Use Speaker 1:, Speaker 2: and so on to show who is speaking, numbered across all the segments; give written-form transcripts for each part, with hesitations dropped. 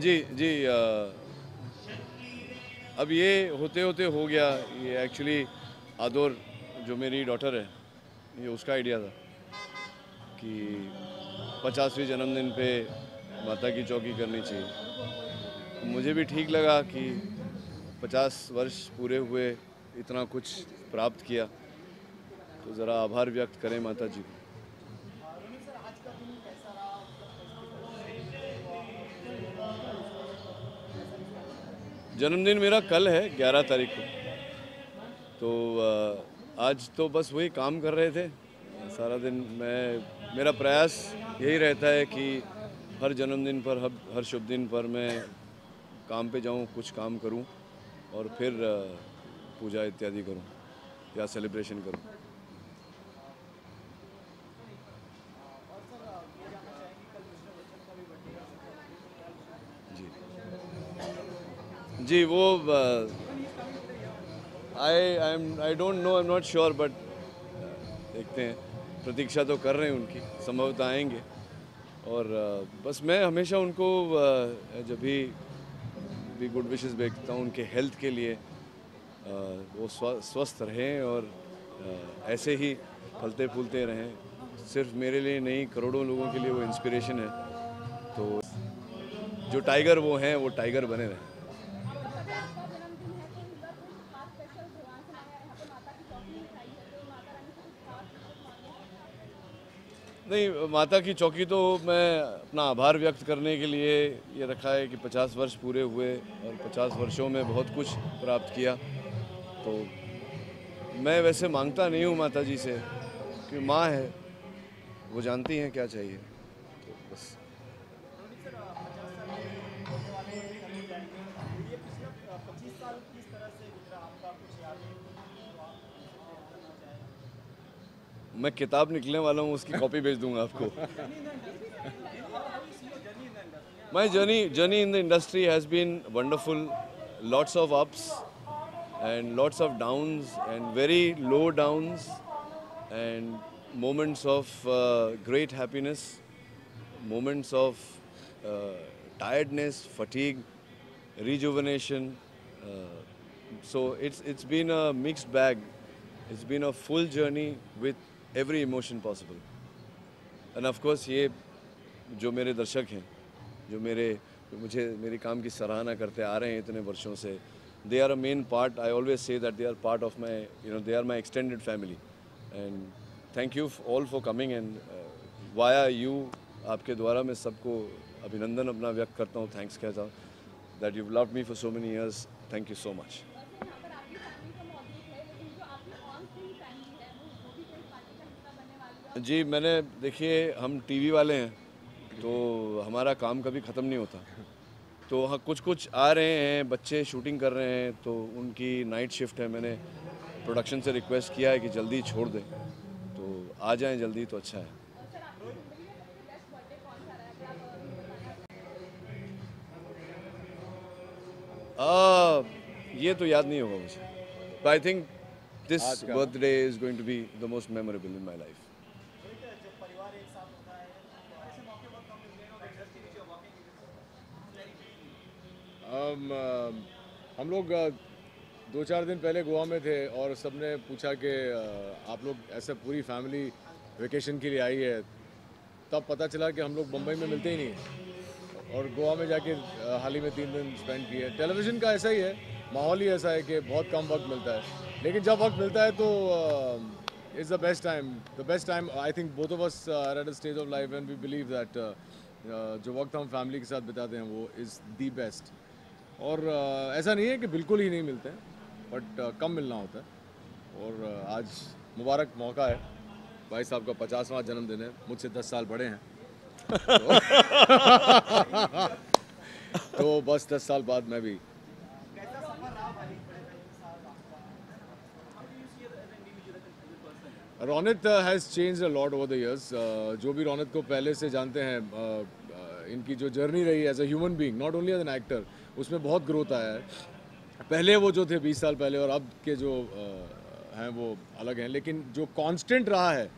Speaker 1: जी जी अब ये होते होते हो गया। ये एक्चुअली आदोर जो मेरी डॉटर है, ये उसका आइडिया था कि 50वीं जन्मदिन पे माता की चौकी करनी चाहिए। मुझे भी ठीक लगा कि 50 वर्ष पूरे हुए, इतना कुछ प्राप्त किया, तो ज़रा आभार व्यक्त करें माता जी को। जन्मदिन मेरा कल है 11 तारीख को। तो आज तो बस वही काम कर रहे थे सारा दिन। मेरा प्रयास यही रहता है कि हर जन्मदिन पर, हर शुभ दिन पर मैं काम पे जाऊं, कुछ काम करूं और फिर पूजा इत्यादि करूं या सेलिब्रेशन करूं। जी जी वो I don't know, I am not sure, but देखते हैं। प्रतीक्षा तो कर रहे हैं उनकी, संभवतः आएंगे। और बस मैं हमेशा उनको जब भी गुड विशेस भेजता हूँ उनके हेल्थ के लिए। वो स्वस्थ रहें और ऐसे ही फलते फूलते रहें। सिर्फ मेरे लिए नहीं, करोड़ों लोगों के लिए वो इंस्पिरेशन है। तो जो टाइगर वो हैं, वो टाइगर बने रहें।
Speaker 2: आपको पता है आपका जन्मदिन है तो इस बार कोई खास स्पेशल भगवान से मांगा है, यहाँ पे माता की चौकी बिठाई है तो माता रानी से कुछ खास विशेष मांगे हैं?
Speaker 1: नहीं, माता की चौकी तो मैं अपना आभार व्यक्त करने के लिए ये रखा है कि 50 वर्ष पूरे हुए और 50 वर्षों में बहुत कुछ प्राप्त किया। तो मैं वैसे मांगता नहीं हूँ माता जी से, कि माँ है, वो जानती हैं क्या चाहिए, तो बस।
Speaker 3: रोनित सर, 50 साल होने वाले हैं, कल हो जाएंगे। तो ये पिछला 25 साल किस तरह से गुजरा आपका, कुछ यादें जो आप हमसे शेयर करना चाहें?
Speaker 1: मैं किताब निकलने वाला हूँ, उसकी कॉपी भेज दूंगा आपको।
Speaker 3: Journey in the industry, how you see your journey in the industry?
Speaker 1: My journey in the industry has been wonderful. Lots of ups and lots of downs and very low downs and moments of great happiness, moments of uh, tiredness, fatigue, rejuvenation. Uh, so it's been a mixed bag. It's been a full journey with every emotion possible. And of course ये जो मेरे दर्शक हैं, जो मुझे मेरे काम की सराहना करते आ रहे हैं इतने वर्षों से, they are a main part. I always say that they are part of my, they are my extended family. And thank you all for coming and via you, आपके द्वारा मैं सबको अभिनंदन अपना व्यक्त करता हूँ, थैंक्स कहता हूँ that you loved me for so many years. Thank you so much.
Speaker 2: वैसे यहाँ पर आपकी फैमिली तो मौजूद है, लेकिन जो आपकी ऑन स्क्रीन फैमिली है वो भी कोई पार्टी का हिस्सा बनने वाली है?
Speaker 1: जी मैंने, देखिए हम टीवी वाले हैं तो हमारा काम कभी ख़त्म नहीं होता। तो हाँ, कुछ कुछ आ रहे हैं, बच्चे शूटिंग कर रहे हैं, तो उनकी नाइट शिफ्ट है। मैंने प्रोडक्शन से रिक्वेस्ट किया है कि जल्दी छोड़ दें, तो आ जाएं जल्दी तो अच्छा है।
Speaker 2: सर आपकी ज़िंदगी में सबसे बेस्ट बर्थडे कौन सा रहा है, अगर आप कुछ बताना चाहें?
Speaker 1: ये तो याद नहीं होगा मुझे, but I think this birthday is going to be the most memorable in my life.
Speaker 3: Rohit, जब परिवार एक साथ होता है तो ऐसे मौके बहुत कम मिलते हैं, और industry which you are working
Speaker 4: हम लोग 2-4 दिन पहले गोवा में थे और सबने पूछा कि आप लोग ऐसे पूरी फैमिली वेकेशन के लिए आई है। तब पता चला कि हम लोग मुंबई में मिलते ही नहीं हैं और गोवा में जाके हाल ही में 3 दिन स्पेंड किए। टेलीविज़न का ऐसा ही है, माहौल ही ऐसा है कि बहुत कम वक्त मिलता है, लेकिन जब वक्त मिलता है तो it's the best time I think both of us are at a stage of life and we believe that जो वक्त हम फैमिली के साथ बिताते हैं वो इज़ दी बेस्ट। और ऐसा नहीं है कि बिल्कुल ही नहीं मिलते हैं, बट कम मिलना होता है। और आज मुबारक मौका है, भाई साहब का 50वां जन्मदिन है, मुझसे 10 साल बड़े हैं। तो बस 10 साल बाद मैं भी।
Speaker 3: कैसा सफर रहा भाई बड़े भाई के साथ आपका? How do you see as an individual person?
Speaker 4: Ronit has change a lot over the years. जो भी रोनित को पहले से जानते हैं, इनकी जो जर्नी रही as a human being, not only as an actor, उसमें बहुत ग्रोथ आया है। पहले वो जो थे 20 साल पहले और अब के जो हैं वो अलग हैं, लेकिन जो कांस्टेंट रहा है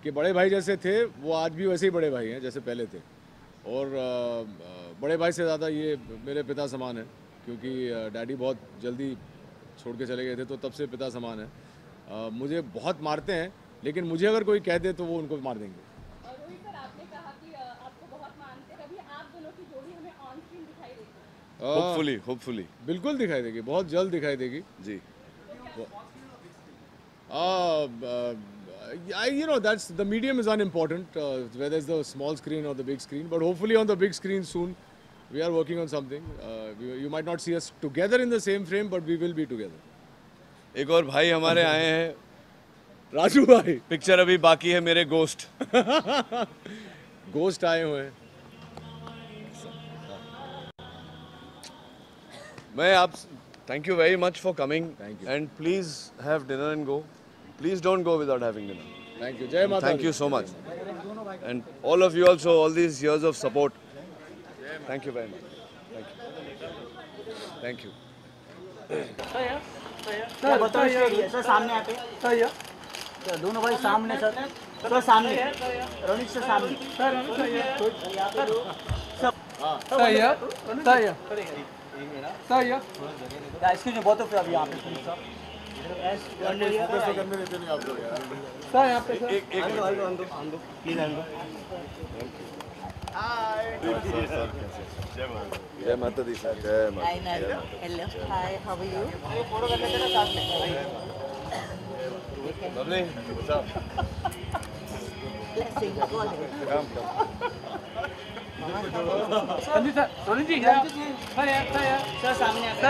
Speaker 4: कि बड़े भाई जैसे थे वो आज भी वैसे ही बड़े भाई हैं जैसे पहले थे। और बड़े भाई से ज़्यादा ये मेरे पिता समान है, क्योंकि डैडी बहुत जल्दी छोड़ के चले गए थे, तो तब से पिता समान है। मुझे बहुत मारते हैं, लेकिन मुझे अगर कोई कह दे तो वो उनको मार देंगे।
Speaker 2: और रोहित सर, आपने कहा कि आपको बहुत मानते हैं, कभी आप दोनों की जोड़ी हमें ऑन स्क्रीन दिखाई देगी?
Speaker 1: होपफुली
Speaker 4: बिल्कुल दिखाई देगी, बहुत जल्द दिखाई देगी।
Speaker 1: जी।
Speaker 4: You know, that's the medium is unimportant, whether it's the small screen or the big screen. But hopefully on the big screen soon, we are working on something. You might not see us together in the same frame, but we will be together.
Speaker 1: एक और भाई हमारे आए हैं,
Speaker 4: राजू भाई,
Speaker 1: picture अभी बाकी है मेरे गोस्ट।
Speaker 4: गोस्ट आए हुए हैं।
Speaker 1: मैं आप thank you very much for coming
Speaker 4: Thank you.
Speaker 1: And please have dinner and go. Please don't go without having dinner.
Speaker 4: Thank you. जय माता
Speaker 1: Thank
Speaker 4: the.
Speaker 1: you so much. And all of you also, all these years of support. Thank you very much. Thank you.
Speaker 3: Sir बताइए sir, सामने आते sir, दोनों भाई सामने sir, sir सामने, Ronit sir सामने, इसके जो बहुत अभी यहाँ पे
Speaker 1: जय माता दी सर, जय माता
Speaker 5: Hi, Nando. Hello. Hi, how are you?
Speaker 3: Photo कर लेते ना साथ में।
Speaker 1: Lovely. What's up?
Speaker 5: Blessing. Go ahead.
Speaker 1: Come.
Speaker 3: Sir सामने आते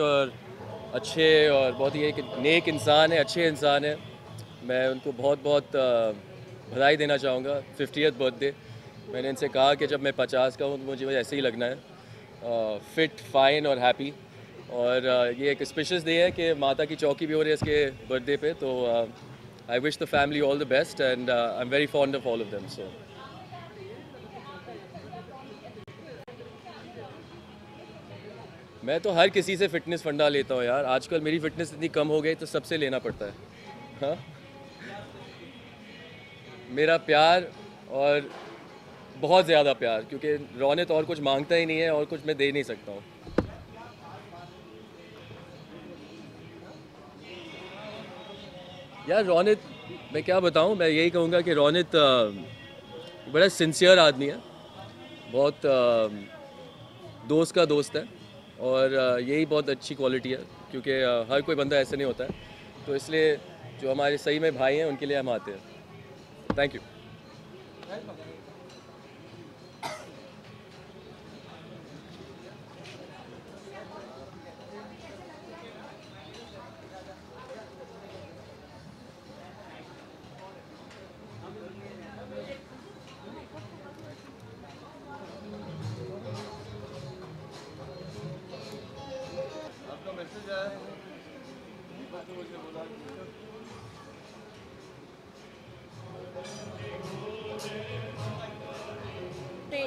Speaker 6: और अच्छे और बहुत ही एक नेक इंसान है, अच्छे इंसान है। मैं उनको बहुत बहुत बधाई देना चाहूँगा 50th बर्थडे। मैंने इनसे कहा कि जब मैं 50 का हूँ तो मुझे ऐसे ही लगना है, फिट फाइन और हैप्पी। और ये एक स्पेशल डे है कि माता की चौकी भी हो रही है इसके बर्थडे पे, तो I wish the family all the best and I am very fond of all of them. So मैं तो हर किसी से फिटनेस फंडा लेता हूँ यार। आजकल मेरी फिटनेस इतनी कम हो गई तो सबसे लेना पड़ता है। हाँ, मेरा प्यार और बहुत ज़्यादा प्यार, क्योंकि रौनक और कुछ मांगता ही नहीं है और कुछ मैं दे नहीं सकता हूँ। यार रौनक, मैं क्या बताऊँ, मैं यही कहूँगा कि रौनक बड़ा सिंसियर आदमी है, बहुत दोस्त का दोस्त है, और यही बहुत अच्छी क्वालिटी है, क्योंकि हर कोई बंदा ऐसे नहीं होता है। तो इसलिए जो हमारे सही में भाई हैं उनके लिए हम आते हैं। Thank you.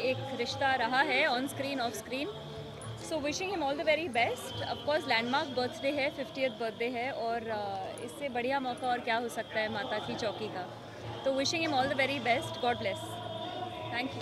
Speaker 2: एक रिश्ता रहा है on screen of screen. So wishing him all the very best. Of course landmark birthday है, 50th बर्थडे है, और इससे बढ़िया मौका और क्या हो सकता है माता की चौकी का। तो wishing him all the very best. God bless. Thank you.